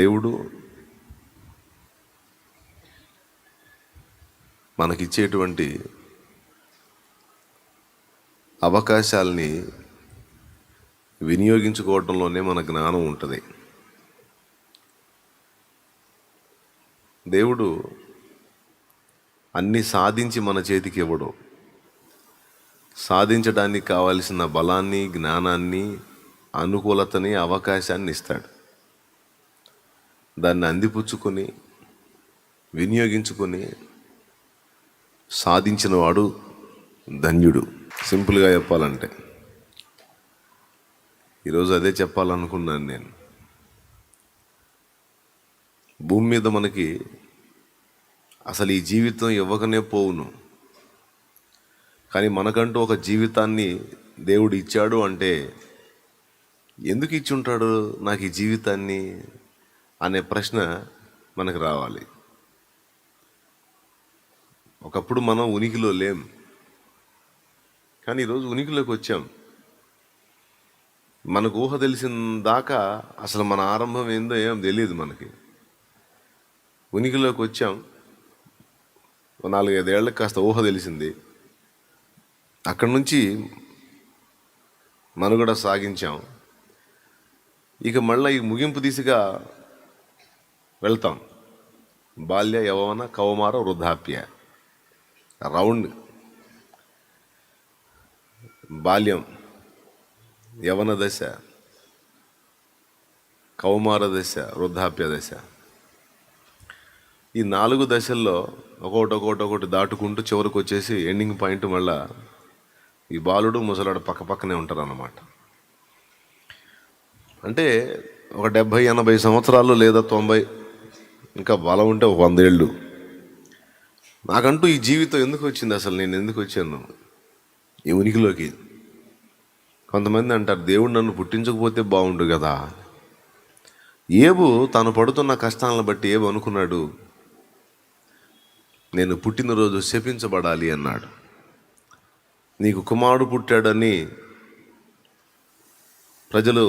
దేవుడు మనకిచ్చేటువంటి అవకాశాలని వినియోగించుకోవడంలోనే మన జ్ఞానం ఉంటుంది. దేవుడు అన్నీ సాధించి మన చేతికి ఇవ్వడు. సాధించడానికి కావలసిన బలాన్ని, జ్ఞానాన్ని, అనుకూలతని, అవకాశాన్ని ఇస్తాడు. దాన్ని అందిపుచ్చుకొని వినియోగించుకొని సాధించిన వాడు ధన్యుడు. సింపుల్గా చెప్పాలంటే ఈరోజు అదే చెప్పాలనుకున్నాను నేను. భూమి మీద మనకి అసలు ఈ జీవితం ఇవ్వకనే పోవును, కానీ మనకంటూ ఒక జీవితాన్ని దేవుడు ఇచ్చాడు అంటే ఎందుకు ఇచ్చి ఉంటాడు నాకు ఈ జీవితాన్ని అనే ప్రశ్న మనకు రావాలి. ఒకప్పుడు మనం ఉనికిలో లేం, కానీ ఈరోజు ఉనికిలోకి వచ్చాం. మనకు ఊహ తెలిసిన దాకా అసలు మన ఆరంభం ఏందో ఏం తెలియదు మనకి. ఉనికిలోకి వచ్చాం, 4-5 ఏళ్ళకి కాస్త ఊహ తెలిసింది. అక్కడి నుంచి మనుగడ సాగించాం. ఇక మళ్ళీ ఈ ముగింపు దిశగా వెళ్తాం. బాల్య, యవ్వన, కౌమార, వృద్ధాప్య రౌండ్. బాల్యం, యవన దశ, కౌమార దశ, వృద్ధాప్య దశ. ఈ 4 దశల్లో ఒకటి దాటుకుంటూ చివరికి వచ్చేసి ఎండింగ్ పాయింట్ మళ్ళా ఈ బాలుడు ముసలాడు పక్క పక్కనే ఉంటారు అన్నమాట. అంటే ఒక 70-80 సంవత్సరాలు లేదా 90, ఇంకా బలం ఉంటే ఒక 100 ఏళ్ళు. నాకంటూ ఈ జీవితం ఎందుకు వచ్చింది, అసలు నేను ఎందుకు వచ్చాను ఈ ఉనికిలోకి? కొంతమంది అంటారు దేవుడు నన్ను పుట్టించకపోతే బాగుండు కదా. ఏబు తాను పడుతున్న కష్టాలను బట్టి ఏబు అనుకున్నాడు, నేను పుట్టినరోజు శపించబడాలి అన్నాడు. నీకు కుమారుడు పుట్టాడని ప్రజలు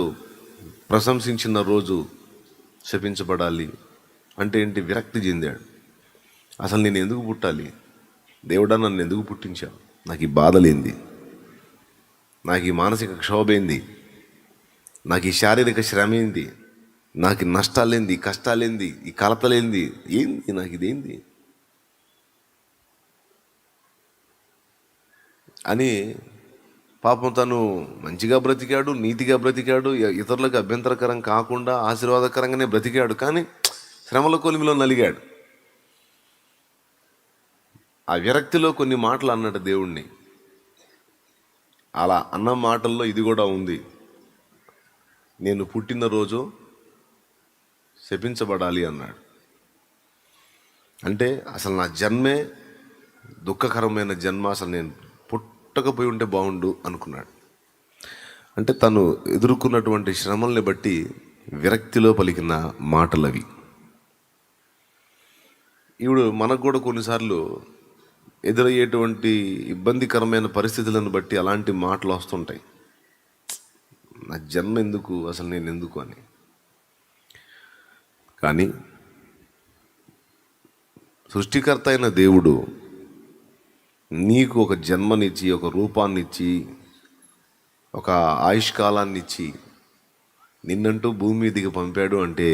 ప్రశంసించిన రోజు శపించబడాలి అంటే ఏంటి? విరక్తి చెందాడు. అసలు నేను ఎందుకు పుట్టాలి? దేవుడా నన్ను ఎందుకు పుట్టించావు? నాకు ఈ బాధలేంది, నాకు ఈ మానసిక క్షోభ ఏంది, నాకు ఈ శారీరక శ్రమ ఏంది, నాకు నష్టాలేంది, కష్టాలేంది, ఈ కలతలేంది, ఏంది నాకు ఇదేంది అని పాపం తను మంచిగా బ్రతికాడు, నీతిగా బ్రతికాడు, ఇతరులకు అభ్యంతరకరం కాకుండా ఆశీర్వాదకరంగానే బ్రతికాడు. కానీ శ్రమల కొలిమిలో నలిగాడు. ఆ విరక్తిలో కొన్ని మాటలు అన్నాడు దేవుణ్ణి. అలా అన్న మాటల్లో ఇది కూడా ఉంది, నేను పుట్టినరోజు శపించబడాలి అన్నాడు. అంటే అసలు నా జన్మే దుఃఖకరమైన జన్మ, అసలు నేను పుట్టకపోయి ఉంటే బాగుండు అనుకున్నాడు. అంటే తను ఎదుర్కొన్నటువంటి శ్రమల్ని బట్టి విరక్తిలో పలికిన మాటలవి. ఇప్పుడు మనకు కూడా కొన్నిసార్లు ఎదురయ్యేటువంటి ఇబ్బందికరమైన పరిస్థితులను బట్టి అలాంటి మాటలు వస్తుంటాయి. నా జన్మ ఎందుకు, అసలు నేను ఎందుకు అని. కానీ సృష్టికర్త అయిన దేవుడు నీకు ఒక జన్మనిచ్చి, ఒక రూపాన్నిచ్చి, ఒక ఆయుష్కాలాన్ని ఇచ్చి నిన్నంటూ భూమి మీదకి పంపాడు అంటే,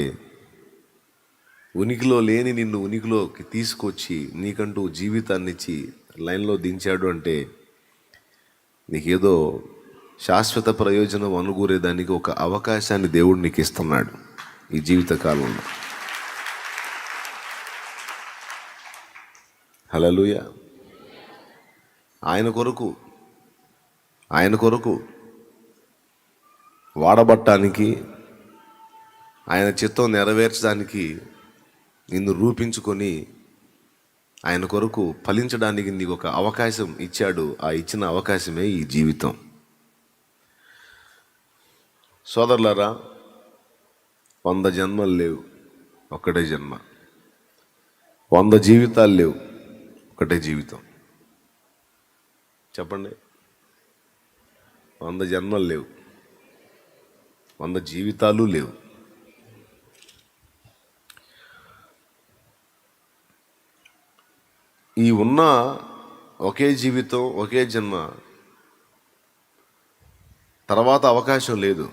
ఉనికిలో లేని నిన్ను ఉనికిలోకి తీసుకొచ్చి నీకంటూ జీవితాన్ని ఇచ్చి లైన్లో దించాడు అంటే నీకేదో శాశ్వత ప్రయోజనం అనుకూరేదానికి ఒక అవకాశాన్ని దేవుడు నీకు ఇస్తున్నాడు ఈ జీవితకాలంలో. హల్లెలూయా. ఆయన కొరకు వాడబట్టానికి, ఆయన చిత్తం నెరవేర్చడానికి నిన్ను రూపించుకొని ఆయన కొరకు ఫలించడానికి నీకు ఒక అవకాశం ఇచ్చాడు. ఆ ఇచ్చిన అవకాశమే ఈ జీవితం. సోదరులారా, 100 జన్మలు లేవు, ఒక్కటే జన్మ. 100 జీవితాలు లేవు, ఒకటే జీవితం. చెప్పండి. 100 జన్మలు లేవు, 100 జీవితాలు లేవు, ఈ ఉన్న ఒకే జీవితం, ఒకే జన్మ, తర్వాత అవకాశం లేదు.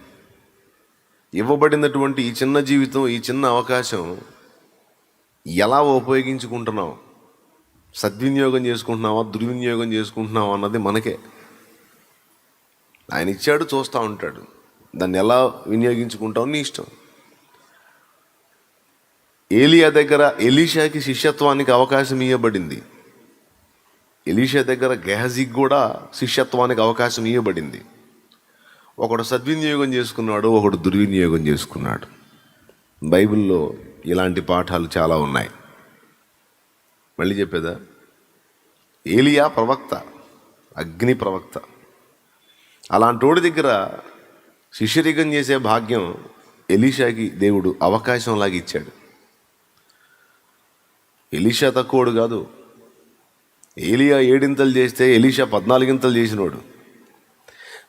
ఇవ్వబడినటువంటి ఈ చిన్న జీవితం, ఈ చిన్న అవకాశం ఎలా ఉపయోగించుకుంటున్నాం, సద్వినియోగం చేసుకుంటున్నావా, దుర్వినియోగం చేసుకుంటున్నావా అన్నది మనకే. ఆయన ఇచ్చాడు, చూస్తూ ఉంటాడు. దాన్ని ఎలా వినియోగించుకుంటావు నీ ఇష్టం. ఏలియా దగ్గర ఎలీషాకి శిష్యత్వానికి అవకాశం ఇవ్వబడింది. ఎలీషా దగ్గర గెహజీకి కూడా శిష్యత్వానికి అవకాశం ఇవ్వబడింది. ఒకడు సద్వినియోగం చేసుకున్నాడు, ఒకడు దుర్వినియోగం చేసుకున్నాడు. బైబిల్లో ఇలాంటి పాఠాలు చాలా ఉన్నాయి. మళ్ళీ చెప్పేదా? ఏలియా ప్రవక్త, అగ్ని ప్రవక్త. అలాంటోడి దగ్గర శిష్యరికం చేసే భాగ్యం ఎలీషాకి దేవుడు అవకాశంలాగా ఇచ్చాడు. ఎలీషా తక్కువడు కాదు. ఏలియా 7 చేస్తే ఎలీషా 14 చేసినోడు.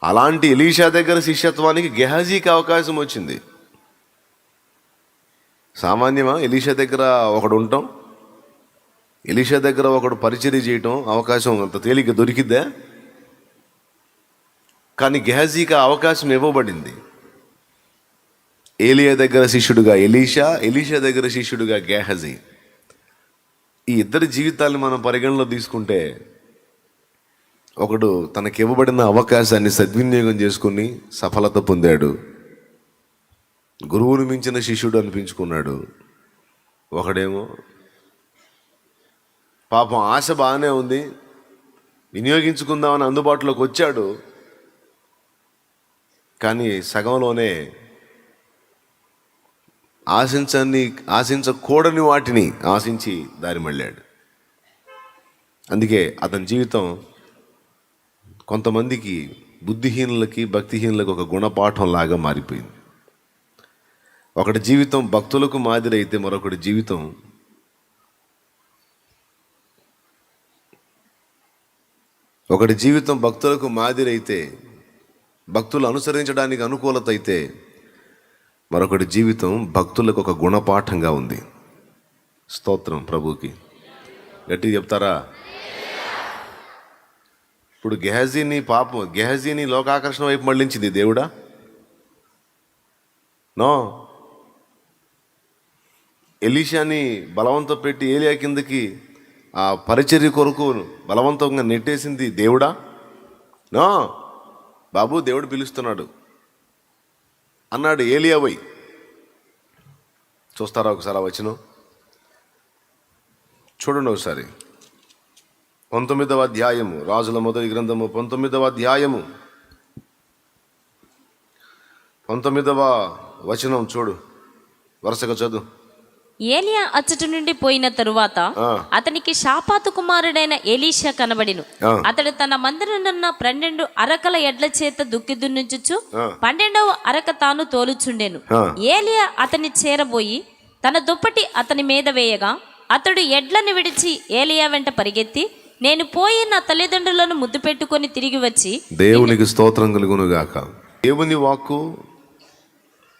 అలాంటి ఎలీషా దగ్గర శిష్యత్వానికి గెహజీకి అవకాశం వచ్చింది. సామాన్యమా ఎలీషా దగ్గర ఒకడు ఉండటం? ఎలీషా దగ్గర ఒకడు పరిచర్య చేయటం అవకాశం అంత తేలిక దొరికిద్దా? కానీ గెహజీకి అవకాశం ఇవ్వబడింది. ఏలియా దగ్గర శిష్యుడుగా ఎలీషా, ఎలీషా దగ్గర శిష్యుడుగా గెహజీ. ఈ ఇద్దరి జీవితాన్ని మనం పరిగణలో తీసుకుంటే, ఒకడు తనకి ఇవ్వబడిన అవకాశాన్ని సద్వినియోగం చేసుకుని సఫలత పొందాడు, గురువుని మించిన శిష్యుడు అనిపించుకున్నాడు. ఒకడేమో పాపం ఆశ బాగానే ఉంది, వినియోగించుకుందామని అందుబాటులోకి వచ్చాడు, కానీ సగంలోనే ఆశించకూడని వాటిని ఆశించి దారి మళ్ళాడు. అందుకే అతని జీవితం కొంతమందికి, బుద్ధిహీనులకి, భక్తిహీనులకు ఒక గుణపాఠం లాగా మారిపోయింది. ఒకటి జీవితం భక్తులకు మాదిరి అయితే, మరొకటి జీవితం భక్తులకు మాదిరి అయితే, భక్తులు అనుసరించడానికి అనుకూలత అయితే, మరొకటి జీవితం భక్తులకు ఒక గుణపాఠంగా ఉంది. స్తోత్రం ప్రభుకి. గట్టిగా చెప్తారా? ఇప్పుడు గెహజీని లోకాకర్షణ వైపు మళ్ళించింది దేవుడా? నో. ఎలీషాని బలవంతం పెట్టి ఏలియా కిందకి ఆ పరిచర్య కొరకు బలవంతంగా నెట్టేసింది దేవుడా? నో. బాబు, దేవుడు పిలుస్తున్నాడు అన్నాడు ఏలియా పోయి. చూస్తారా ఒకసారి ఆ వచనం? చూడండి ఒకసారి. 19వ అధ్యాయము, రాజుల మొదటి గ్రంథము 19వ అధ్యాయము 19వ వచనం చూడు, వరుసగా చదువు. ఏలియా అచ్చటి నుండి పోయిన తరువాత అతనికి షాపాతు కుమారుడైన ఎలీషా కనబడిను. అతడు తన మందిరనున్న 12 అరకల ఎడ్ల చేత దుక్కి దున్నుచుచు 12వ అరక తాను తోలుచుండెను. ఏలియా అతని చేరబోయి తన దుప్పటి అతని మీద వేయగా, అతడు ఎడ్లను విడిచి ఏలియా వెంట పరిగెత్తి, నేను పోయి నా తల్లిదండ్రులను ముద్దు పెట్టుకొని తిరిగి వచ్చి. దేవునికి స్తోత్రం కలుగునుగాక. దేవుని వాక్కు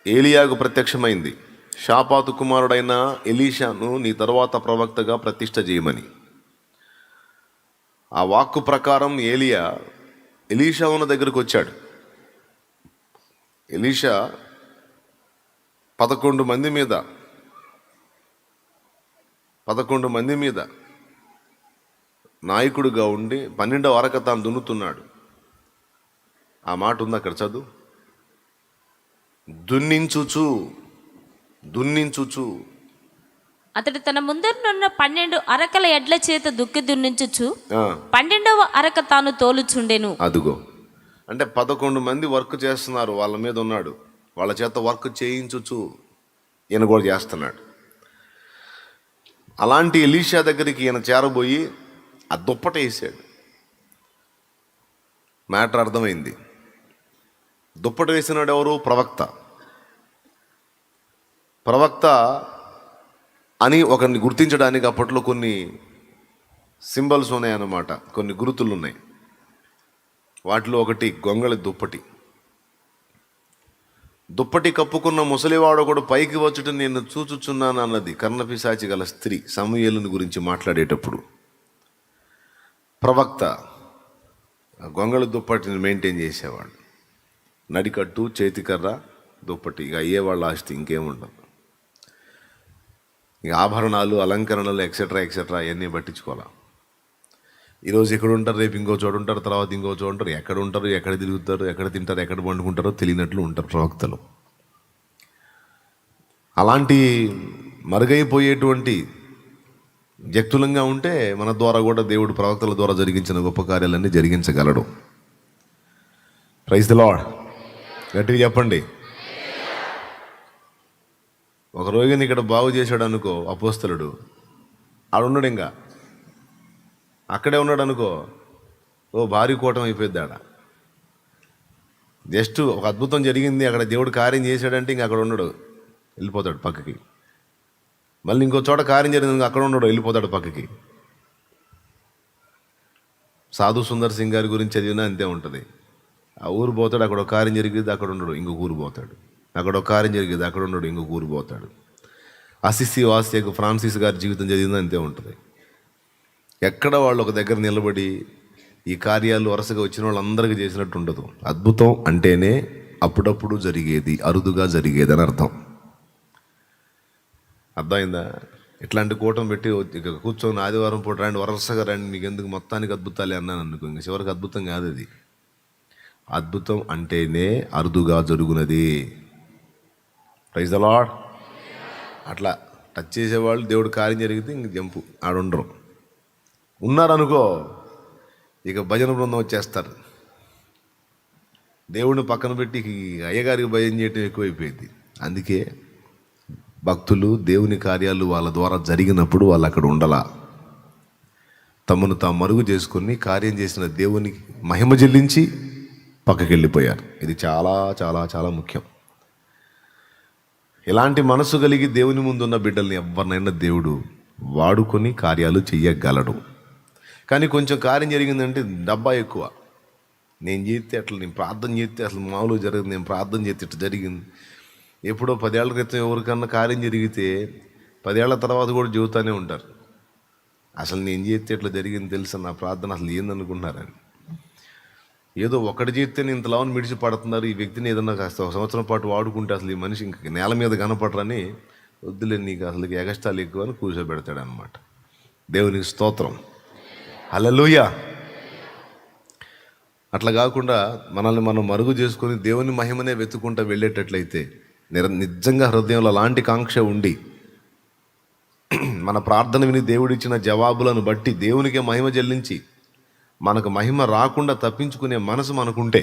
ఏలియాకు ప్రత్యక్షమైంది. షాపాతు కుమారుడైన ఎలీషాను నీ తరువాత ప్రవక్తగా ప్రతిష్ఠ చేయమని. ఆ వాక్కు ప్రకారం ఎలీషా ఉన్న దగ్గరకు వచ్చాడు. ఎలీషా 11 మంది మీద నాయకుడిగా ఉండి 12వ అరక తాను దున్నుతున్నాడు. ఆ మాట ఉంది అక్కడ, చదువు. దున్నించుచు అతడు తన ముందరనున్న 12 అరకల ఎడ్ల చేత దుక్కి దున్నించుచు 12వ అరక తాను తోలుచుండెను. అదుగో, అంటే 11 మంది వర్క్ చేస్తున్నారు, వాళ్ళ మీద ఉన్నాడు, వాళ్ళ చేత వర్క్ చేయించుచు ఈయన కూడా చేస్తున్నాడు. అలాంటి ఎలీషా దగ్గరికి ఈయన చేరబోయి ఆ దుప్పట వేసాడు. మ్యాటర్ అర్థమైంది. దుప్పట వేసినాడు ఎవరు? ప్రవక్త అని ఒకరిని గుర్తించడానికి అప్పట్లో కొన్ని సింబల్స్ ఉన్నాయన్నమాట, కొన్ని గుర్తులు ఉన్నాయి. వాటిలో ఒకటి గొంగళి దుప్పటి కప్పుకున్న ముసలివాడు ఒకడు పైకి వచ్చుట నేను చూచుచున్నాను అన్నది కర్ణపిశాచి గల స్త్రీ సమూయేలుని గురించి మాట్లాడేటప్పుడు. ప్రవక్త గొంగళ దుప్పటిని మెయింటైన్ చేసేవాడు. నడికట్టు, చేతికర్ర, దుప్పటి, ఇక అయ్యే వాళ్ళ ఆస్తి, ఇంకేముండదు. ఇక ఆభరణాలు, అలంకరణలు ఎక్సెట్రా అవన్నీ పట్టించుకోవాలి. ఈరోజు ఎక్కడ ఉంటారు, రేపు ఇంకో చోటు ఉంటారు, తర్వాత ఇంకో చోటు ఉంటారు. ఎక్కడ ఉంటారు, ఎక్కడ తిరుగుతారు, ఎక్కడ తింటారు, ఎక్కడ పండుకుంటారో తెలియనట్లు ఉంటారు ప్రవక్తలు. అలాంటి మరుగైపోయేటువంటి వ్యక్తులంగా ఉంటే మన ద్వారా కూడా దేవుడు ప్రవక్తల ద్వారా జరిగించిన గొప్ప కార్యాలన్నీ జరిగించగలడు. Praise the lord. గట్టిగా చెప్పండి. ఒక రోగిని ఇక్కడ బాగు చేశాడు అనుకో అపోస్తలుడు, ఆడున్నాడు, ఇంకా అక్కడే ఉన్నాడు అనుకో, భారీ కూటం అయిపోద్ది ఆడ. జస్ట్ ఒక అద్భుతం జరిగింది, అక్కడ దేవుడు కార్యం చేశాడంటే ఇంక అక్కడ ఉన్నాడు, వెళ్ళిపోతాడు పక్కకి. మళ్ళీ ఇంకో చోట కార్యం జరిగింది, అక్కడ ఉన్నాడు, వెళ్ళిపోతాడు పక్కకి. సాధు సుందర్ సింగ్ గారి గురించి చదివినా అంతే ఉంటుంది. ఆ ఊరు పోతాడు, అక్కడ ఒక కార్యం జరిగింది, అక్కడ ఉండడు, ఇంకొక ఊరు పోతాడు. అక్కడ ఒక కార్యం జరిగింది, అక్కడ ఉండడు, ఇంకొక ఊరు పోతాడు. అసిసి వాసియకు ఫ్రాన్సిస్ గారి జీవితం చదివింది అంతే ఉంటుంది. ఎక్కడ వాళ్ళు ఒక దగ్గర నిలబడి ఈ కార్యాలు వరుసగా వచ్చిన వాళ్ళందరికీ చేసినట్టు ఉండదు. అద్భుతం అంటేనే అప్పుడప్పుడు జరిగేది, అరుదుగా జరిగేది అని అర్థం. అర్థమైందా? ఇట్లాంటి కూటం పెట్టి ఇక కూర్చొని ఆదివారం పూట రండి, వరుసగా రండి, మీకు ఎందుకు మొత్తానికి అద్భుతాలే అన్నాను అనుకో, ఇంక చివరికి అద్భుతం కాదు అది. అద్భుతం అంటేనే అరుదుగా జరుగునది. Praise the lord. అట్లా టచ్ చేసేవాళ్ళు దేవుడు కార్యం జరిగితే ఇంక జంపు ఆడుండరు. ఉన్నారనుకో ఇక భజన బృందం వచ్చేస్తారు. దేవుడిని పక్కన పెట్టి అయ్యగారికి భజన చేయటం ఎక్కువైపోయింది. అందుకే భక్తులు దేవుని కార్యాలు వాళ్ళ ద్వారా జరిగినప్పుడు వాళ్ళు అక్కడ ఉండాల. తమను తాము మరుగు చేసుకొని కార్యం చేసిన దేవునికి మహిమ చెల్లించి పక్కకి వెళ్ళిపోయారు. ఇది చాలా చాలా చాలా ముఖ్యం. ఇలాంటి మనసు కలిగి దేవుని ముందున్న బిడ్డల్ని ఎవరినైనా దేవుడు వాడుకొని కార్యాలు చెయ్యగలడు. కానీ కొంచెం కార్యం జరిగిందంటే డబ్బా ఎక్కువ. నేను చేస్తే అట్లా, నేను ప్రార్థన చేస్తే అసలు మామూలుగా జరగదు, నేను ప్రార్థన చేస్తే ఇట్లా జరిగింది. ఎప్పుడో 10 ఏళ్ల క్రితం ఎవరికన్నా కార్యం జరిగితే 10 ఏళ్ల తర్వాత కూడా చెబుతూనే ఉంటారు, అసలు నేను చేస్తే ఇట్లా జరిగింది తెలుసా, నా ప్రార్థన అసలు ఏందనుకుంటున్నారని. ఏదో ఒకటి చేస్తే నేను ఇంతలావని మిడిచి పడుతున్నారు, ఈ వ్యక్తిని ఏదన్నా కాస్త ఒక సంవత్సరం పాటు వాడుకుంటే అసలు ఈ మనిషి ఇంక నేల మీద కనపడరని, వద్దులే నీకు అసలు ఎగస్టాలు ఎక్కువ అని కూర్చోబెడతాడు అనమాట. దేవునికి స్తోత్రం. హల్లెలూయా. అట్లా కాకుండా మనల్ని మనం మరుగు చేసుకొని దేవుని మహిమనే వెతుకుంటూ వెళ్ళేటట్లయితే, నిజంగా హృదయంలో అలాంటి కాంక్ష ఉండి మన ప్రార్థన విని దేవుడిచ్చిన జవాబులను బట్టి దేవునికే మహిమ చెల్లించి మనకు మహిమ రాకుండా తప్పించుకునే మనసు మనకుంటే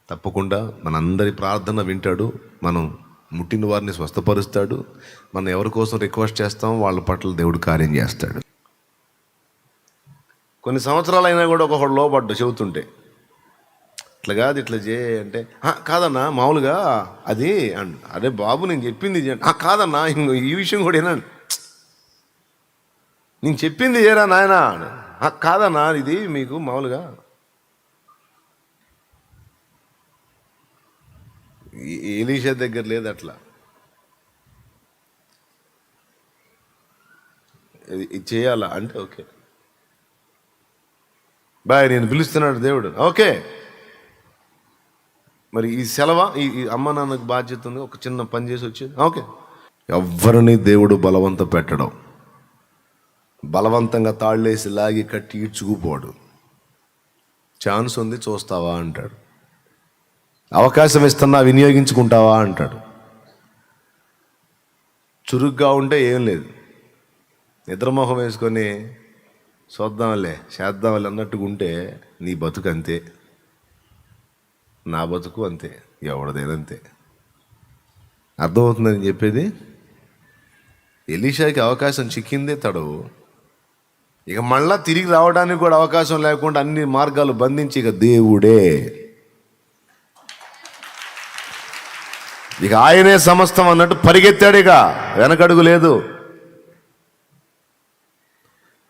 తప్పకుండా మనందరి ప్రార్థన వింటాడు. మనం ముట్టిన వారిని స్వస్థపరుస్తాడు. మనం ఎవరి కోసం రిక్వెస్ట్ చేస్తాం వాళ్ళ పట్ల దేవుడు కార్యం చేస్తాడు. కొన్ని సంవత్సరాలైనా కూడా ఒకడు లోపడ్డు చెబుతుంటే, ఇట్లా కాదు ఇట్లా అంటే, కాదన్నా మామూలుగా అది అరే బాబు నేను చెప్పింది కాదన్నా ఈ విషయం కూడా ఏనండి, నేను చెప్పింది ఏరా నాయనా, కాదన్నా ఇది మీకు మామూలుగా. ఎలీషా దగ్గర లేదు అట్లా. ఇది చేయాలా అంటే ఓకే బాయ్, నేను పిలుస్తున్నాడు దేవుడు, ఓకే. మరి ఈ సెలవా, ఈ అమ్మ నాన్నకు బాధ్యత ఉంది, ఒక చిన్న పని చేసి వచ్చేది, ఓకే. ఎవరిని దేవుడు బలవంత పెట్టడం, బలవంతంగా తాళ్ళేసి లాగి కట్టి ఈడ్చుకుపోడు. ఛాన్స్ ఉంది చూస్తావా అంటాడు, అవకాశం ఇస్తున్నా వినియోగించుకుంటావా అంటాడు. చురుగ్గా ఉంటే ఏం లేదు, నిద్రమోహం వేసుకొని చూద్దాంలే చేద్దాంలే అన్నట్టుగా ఉంటే నీ బతుకు అంతే, నా బతుకు అంతే, ఎవడదేనంతే. అర్థమవుతుందని చెప్పేది. ఎలీషాకి అవకాశం చిక్కిందే తడవు, ఇక మళ్ళా తిరిగి రావడానికి కూడా అవకాశం లేకుండా అన్ని మార్గాలు బంధించి ఇక దేవుడే, ఇక ఆయనే సమస్తం అన్నట్టు పరిగెత్తాడు, ఇక వెనకడుగు లేదు.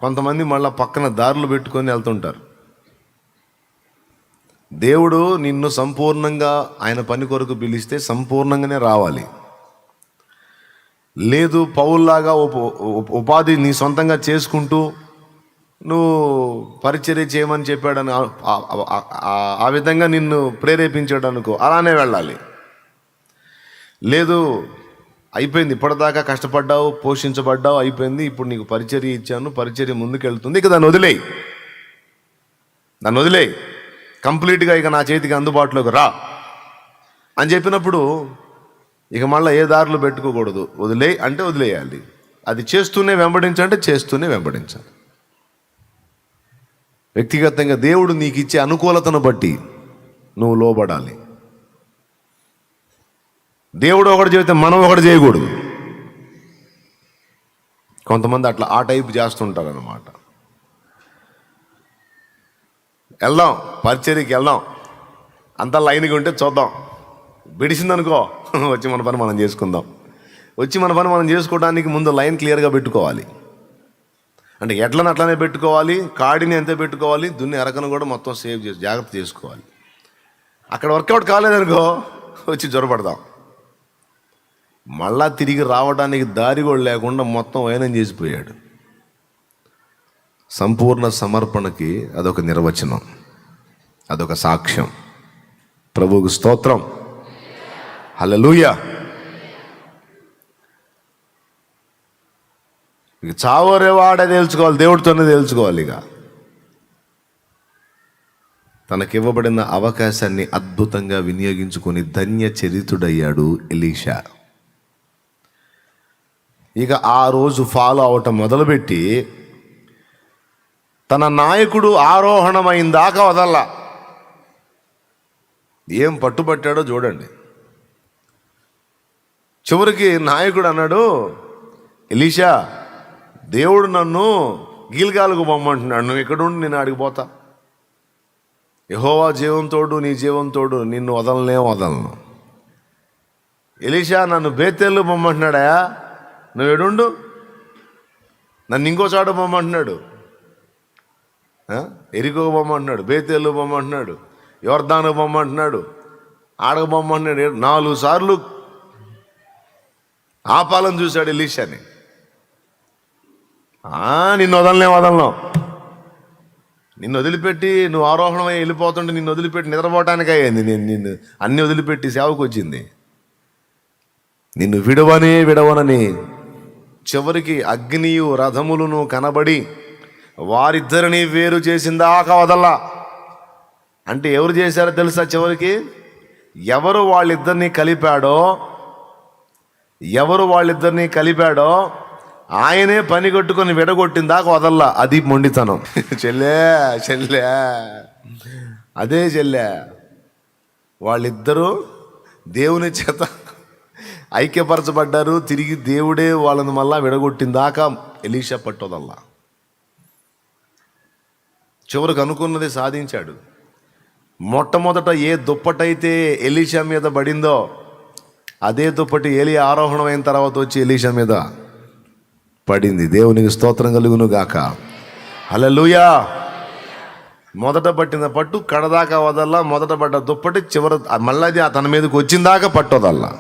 కొంతమంది మళ్ళా పక్కన దారులు పెట్టుకొని వెళ్తుంటారు. దేవుడు నిన్ను సంపూర్ణంగా ఆయన పని కొరకు పిలిస్తే సంపూర్ణంగానే రావాలి. లేదు పౌల్లాగా ఉపాధి నీ సొంతంగా చేసుకుంటూ నువ్వు పరిచర్య చేయమని చెప్పాడని ఆ విధంగా నిన్ను ప్రేరేపించాడు అనుకో, అలానే వెళ్ళాలి. లేదు, అయిపోయింది, ఇప్పటిదాకా కష్టపడ్డావు, పోషించబడ్డావు, అయిపోయింది, ఇప్పుడు నీకు పరిచర్య ఇచ్చాను, పరిచర్య ముందుకెళ్తుంది, ఇక దాన్ని వదిలేయి కంప్లీట్గా, ఇక నా చేతికి అందుబాటులోకి రా అని చెప్పినప్పుడు ఇక మళ్ళీ ఏ దారిలో పెట్టుకోకూడదు. వదిలేయి అంటే వదిలేయాలి. అది చేస్తూనే వెంబడించంటే చేస్తూనే వెంబడించాలి. వ్యక్తిగతంగా దేవుడు నీకు ఇచ్చే అనుకూలతను బట్టి నువ్వు లోబడాలి. దేవుడు ఒకటి చెబితే మనం ఒకటి చేయకూడదు. కొంతమంది అట్లా ఆ టైపు చేస్తుంటారు అన్నమాట. వెళ్దాం, పరిచర్యకి వెళ్దాం, అంతా లైన్గా ఉంటే చూద్దాం, బిడిసిందనుకో వచ్చి మన పని మనం చేసుకుందాం. వచ్చి మన పని మనం చేసుకోవడానికి ముందు లైన్ క్లియర్గా పెట్టుకోవాలి. అంటే ఎడ్లను అట్లనే పెట్టుకోవాలి, కాడిని అంతే పెట్టుకోవాలి, దున్ని అరకను కూడా మొత్తం సేవ్ చేసి జాగ్రత్త చేసుకోవాలి. అక్కడ వర్కౌట్ కాలేదనుకో వచ్చి జ్వరపడదాం. మళ్ళా తిరిగి రావడానికి దారి కూడా లేకుండా మొత్తం వైనం చేసిపోయాడు. సంపూర్ణ సమర్పణకి అదొక నిర్వచనం, అదొక సాక్ష్యం. ప్రభువుకు స్తోత్రం, హల్లెలూయా. ఇక చావరేవాడే తేల్చుకోవాలి, దేవుడితోనే తేల్చుకోవాలి. ఇక తనకివ్వబడిన అవకాశాన్ని అద్భుతంగా వినియోగించుకొని ధన్య చరితుడయ్యాడు ఎలీషా. ఇక ఆ రోజు ఫాలో అవటం మొదలుపెట్టి తన నాయకుడు ఆరోహణమైన దాకా వదల్లా. ఏం పట్టుబట్టాడో చూడండి. చివరికి నాయకుడు అన్నాడు, ఎలీషా, దేవుడు నన్ను గిల్గాలకు పొమ్మంటున్నాడు, నువ్వు ఇక్కడ ఉండి నేను ఆడికి పోతా. యెహోవా జీవంతోడు, నీ జీవంతోడు, నిన్ను వదలను. ఎలీషా, నన్ను బేతేలు పొమ్మంటున్నాడా, నువ్వు ఎడుండు, నన్ను ఇంకో చోట పొమ్మంటున్నాడు, ఎరికో పొమ్మంటున్నాడు, బేతేలు పొమ్మంటున్నాడు, యోర్దాను పొమ్మంటున్నాడు, ఆడకు పొమ్మంటున్నాడు. 4 సార్లు ఆపాలని చూశాడు ఎలీషాని. నిన్ను వదలను, నిన్ను వదిలిపెట్టి నువ్వు ఆరోహణమై వెళ్ళిపోతుంటే నిన్ను వదిలిపెట్టి నిద్రపోవటానికి అయ్యింది. నిన్ను అన్ని వదిలిపెట్టి సేవకు వచ్చింది. నిన్ను విడవనని చివరికి అగ్నియు రథములను కనబడి వారిద్దరిని వేరు చేసిందాకా వదల్లా. అంటే ఎవరు చేశారో తెలుసా? చివరికి ఎవరు వాళ్ళిద్దరినీ కలిపాడో ఆయనే పని కట్టుకొని విడగొట్టిందాకా వదల్లా. అది మొండితనం. చెల్లె అదే చెల్లె, వాళ్ళిద్దరూ దేవుని చేత ఐక్యపరచబడ్డారు. తిరిగి దేవుడే వాళ్ళని మళ్ళా విడగొట్టిందాకా ఎలీషా పట్టోదల్లా. చివరికి అనుకున్నది సాధించాడు. మొట్టమొదట ఏ దుప్పటైతే ఎలీషా మీద పడిందో అదే దుప్పటి ఏలియా ఆరోహణం అయిన తర్వాత వచ్చి ఎలీషా మీద పడింది. దేవునికి స్తోత్రం కలుగును గాక, హల్లెలూయా. మొదట పట్టిన పట్టు కడదాకా వదల్లా. మొదట పడ్డ దుప్పటి చివరి మళ్ళీ తన మీదకి వచ్చిందాకా పట్టోదల్లా.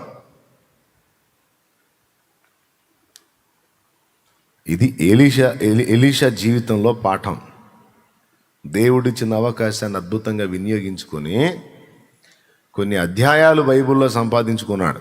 ఇది ఎలీషా జీవితంలో పాఠం. దేవుడిచ్చిన అవకాశాన్ని అద్భుతంగా వినియోగించుకొని కొన్ని అధ్యాయాలు బైబిల్లో సంపాదించుకున్నాడు.